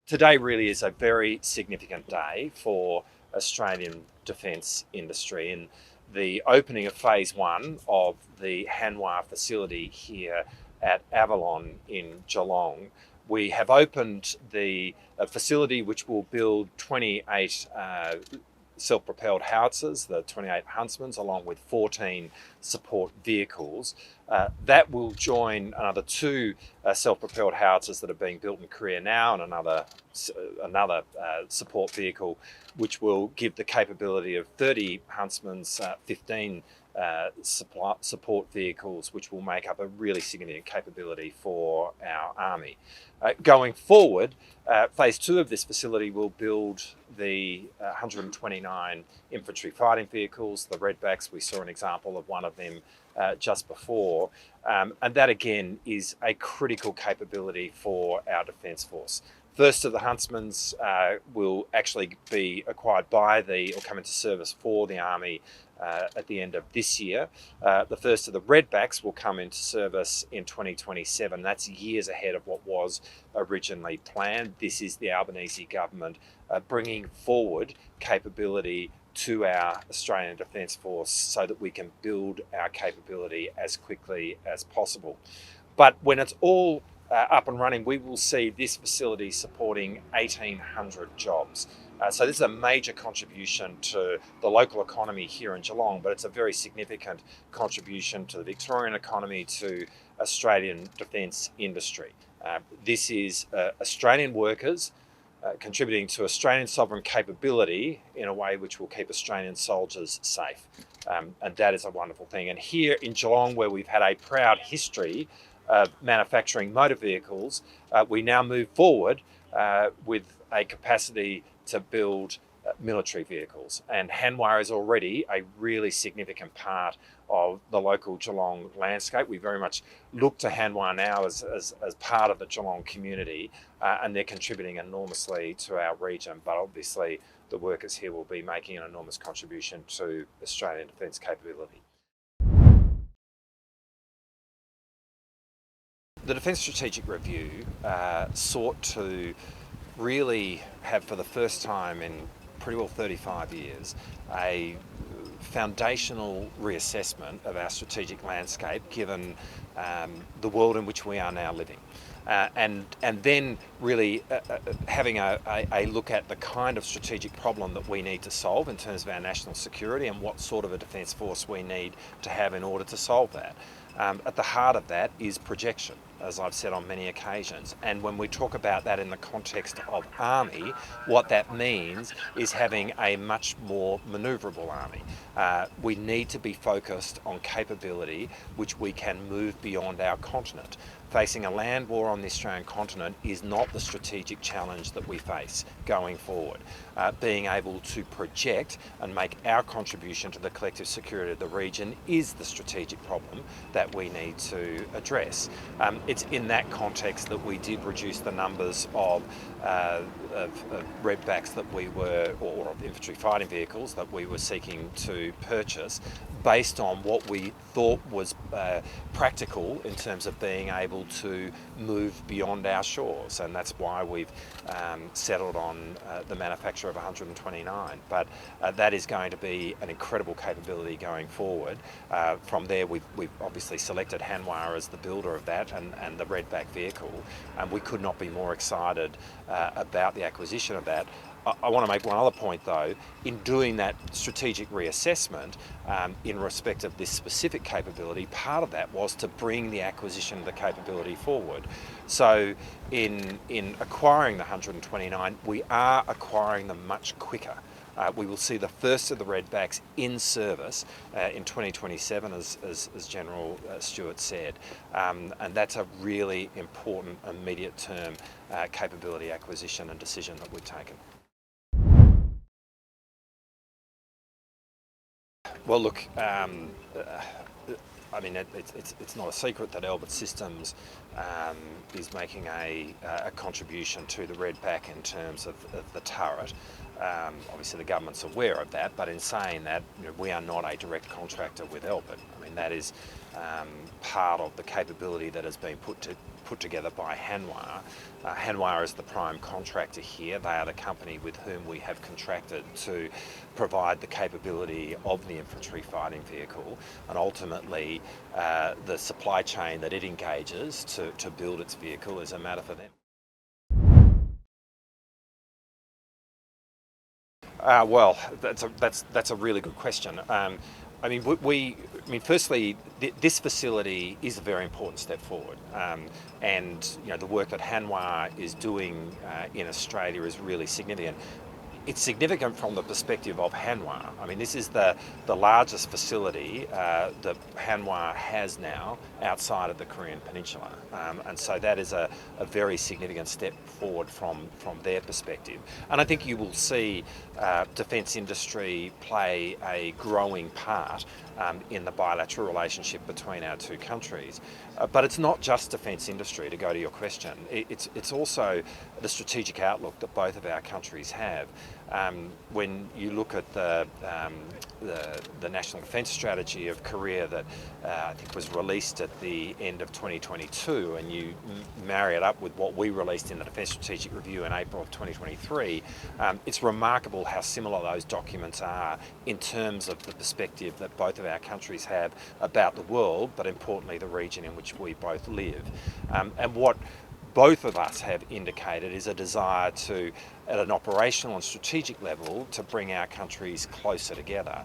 Today really is a very significant day for Australian defence industry. In the opening of phase one of the Hanwha facility here at Avalon in Geelong, we have opened the facility which will build 28 self-propelled howitzers, the 28 Huntsmans, along with 14 support vehicles. That will join another two self-propelled howitzers that are being built in Korea now, and another support vehicle, which will give the capability of 30 Huntsmans, 15 support vehicles, which will make up a really significant capability for our Army. Going forward, phase two of this facility will build the 129 infantry fighting vehicles, the Redbacks. We saw an example of one of them just before. And that again is a critical capability for our Defence Force. First of the Huntsmans will actually be acquired by or come into service for the Army at the end of this year. The first of the Redbacks will come into service in 2027. That's years ahead of what was originally planned. This is the Albanese government bringing forward capability to our Australian Defence Force so that we can build our capability as quickly as possible. But when it's all up and running, we will see this facility supporting 1,800 jobs. So this is a major contribution to the local economy here in Geelong, but it's a very significant contribution to the Victorian economy, to Australian defence industry. This is Australian workers contributing to Australian sovereign capability in a way which will keep Australian soldiers safe. And that is a wonderful thing. And here in Geelong, where we've had a proud history of manufacturing motor vehicles, we now move forward with a capacity to build military vehicles. And Hanwha is already a really significant part of the local Geelong landscape. We very much look to Hanwha now as part of the Geelong community, and they're contributing enormously to our region. But obviously the workers here will be making an enormous contribution to Australian defence capability. The Defence Strategic Review sought to really have, for the first time in pretty well 35 years, a foundational reassessment of our strategic landscape given the world in which we are now living. And then really having a look at the kind of strategic problem that we need to solve in terms of our national security and what sort of a defence force we need to have in order to solve that. At the heart of that is projection, as I've said on many occasions. And when we talk about that in the context of Army, what that means is having a much more manoeuvrable Army. We need to be focused on capability which we can move beyond our continent. Facing a land war on the Australian continent is not the strategic challenge that we face going forward. Being able to project and make our contribution to the collective security of the region is the strategic problem that we need to address. It's in that context that we did reduce the numbers of Redbacks that we were, or of infantry fighting vehicles that we were seeking to purchase, based on what we thought was practical in terms of being able to move beyond our shores, and that's why we've settled on the manufacture of 129. But that is going to be an incredible capability going forward. From there, we've obviously selected Hanwha as the builder of that and the Redback vehicle, and we could not be more excited about the acquisition of that. I want to make one other point though. In doing that strategic reassessment in respect of this specific capability, part of that was to bring the acquisition of the capability forward. So in acquiring the 129, we are acquiring them much quicker. We will see the first of the Redbacks in service in 2027, as General Stewart said, and that's a really important immediate term capability acquisition and decision that we've taken. Well, look, I mean, it's not a secret that Elbit Systems is making a contribution to the Redback in terms of the turret. Obviously, the government's aware of that, but in saying that, we are not a direct contractor with Elbit. I mean, that is part of the capability that has been put together by Hanwha. Hanwha is the prime contractor here. They are the company with whom we have contracted to provide the capability of the infantry fighting vehicle, and ultimately the supply chain that it engages to build its vehicle is a matter for them. Well, that's a really good question. I mean, firstly, this facility is a very important step forward, and the work that Hanwha is doing in Australia is really significant. It's significant from the perspective of Hanwha. I mean, this is the largest facility that Hanwha has now outside of the Korean Peninsula, and so that is a very significant step forward from their perspective. And I think you will see defence industry play a growing part in the bilateral relationship between our two countries. But it's not just defence industry, to go to your question. It's also the strategic outlook that both of our countries have. When you look at the National Defence Strategy of Korea that I think was released at the end of 2022, and you marry it up with what we released in the Defence Strategic Review in April of 2023, it's remarkable how similar those documents are in terms of the perspective that both of our countries have about the world, but importantly the region in which we both live. And what both of us have indicated is a desire to, at an operational and strategic level, to bring our countries closer together.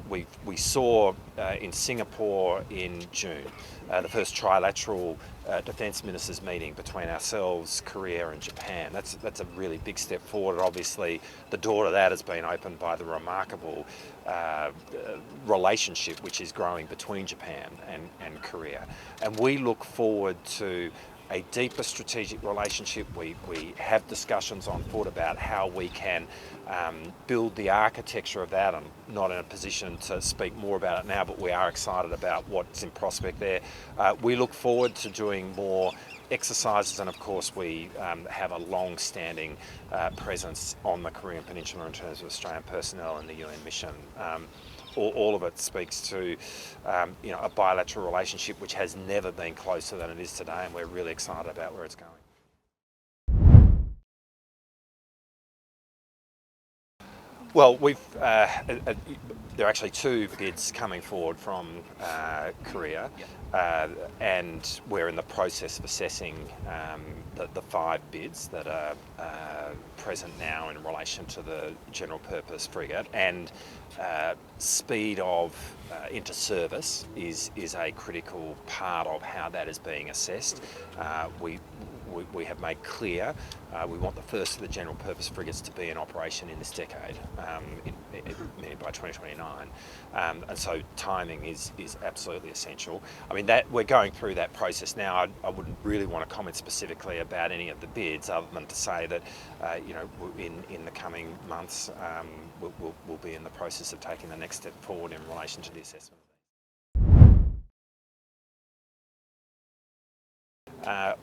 We saw in Singapore in June the first trilateral defence ministers meeting between ourselves, Korea and Japan. That's a really big step forward. Obviously the door to that has been opened by the remarkable relationship which is growing between Japan and Korea. And we look forward to a deeper strategic relationship. We have discussions on foot about how we can build the architecture of that. I'm not in a position to speak more about it now, but we are excited about what's in prospect there. We look forward to doing more exercises, and of course we have a long-standing presence on the Korean Peninsula in terms of Australian personnel in the UN mission. All of it speaks to a bilateral relationship which has never been closer than it is today, and we're really excited about where it's going. Well, there are actually two bids coming forward from Korea, and we're in the process of assessing the 5 bids that are present now in relation to the general purpose frigate. And speed of into service is a critical part of how that is being assessed. We have made clear we want the first of the general purpose frigates to be in operation in this decade, meaning by 2029, and so timing is absolutely essential. I mean, that we're going through that process now. I wouldn't really want to comment specifically about any of the bids, other than to say that in the coming months we'll be in the process of taking the next step forward in relation to the assessment.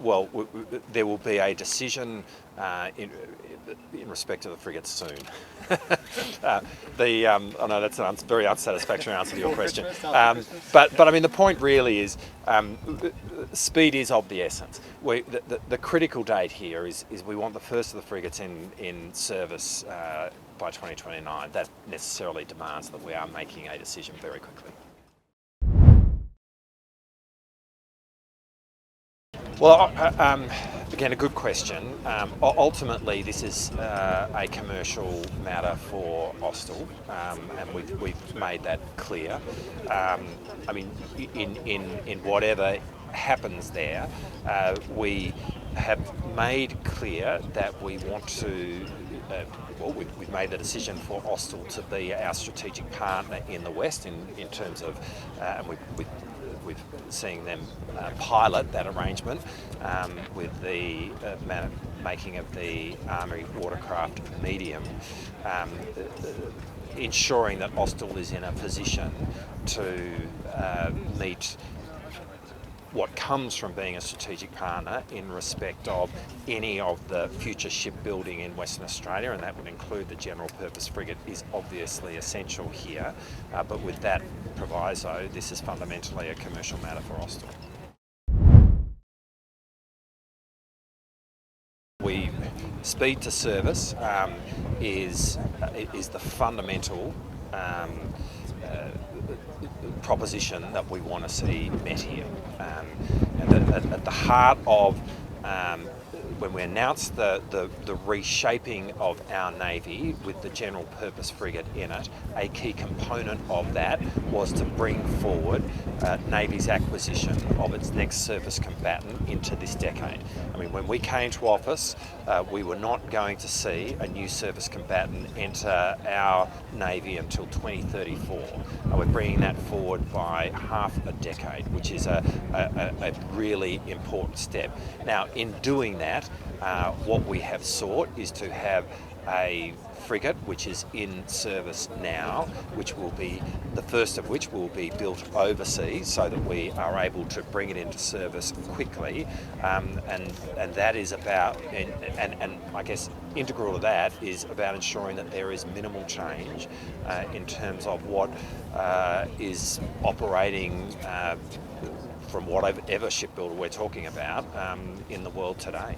Well, there will be a decision in respect to the frigate soon. I know that's a very unsatisfactory answer to your question. But I mean, the point really is speed is of the essence. The critical date here is we want the first of the frigates in service by 2029. That necessarily demands that we are making a decision very quickly. Well, again, a good question. Ultimately, this is a commercial matter for Austal, and we've made that clear. I mean, in whatever happens there, we have made clear that we want to. We've made the decision for Austal to be our strategic partner in the West in terms of, and we've seeing them pilot that arrangement with the making of the Army watercraft medium, ensuring that Austal is in a position to meet what comes from being a strategic partner in respect of any of the future shipbuilding in Western Australia, and that would include the general purpose frigate, is obviously essential here. But with that proviso, this is fundamentally a commercial matter for Austal. Speed to service is the fundamental proposition that we want to see met here. And at the heart of when we announced the reshaping of our Navy with the general purpose frigate in it, a key component of that was to bring forward Navy's acquisition of its next surface combatant into this decade. I mean, when we came to office, we were not going to see a new surface combatant enter our Navy until 2034. We're bringing that forward by half a decade, which is a really important step. Now, in doing that, what we have sought is to have a frigate which is in service now, which will be the first of which will be built overseas so that we are able to bring it into service quickly, and that is about, and I guess integral to that is about ensuring that there is minimal change in terms of what is operating from whatever shipbuilder we're talking about in the world today.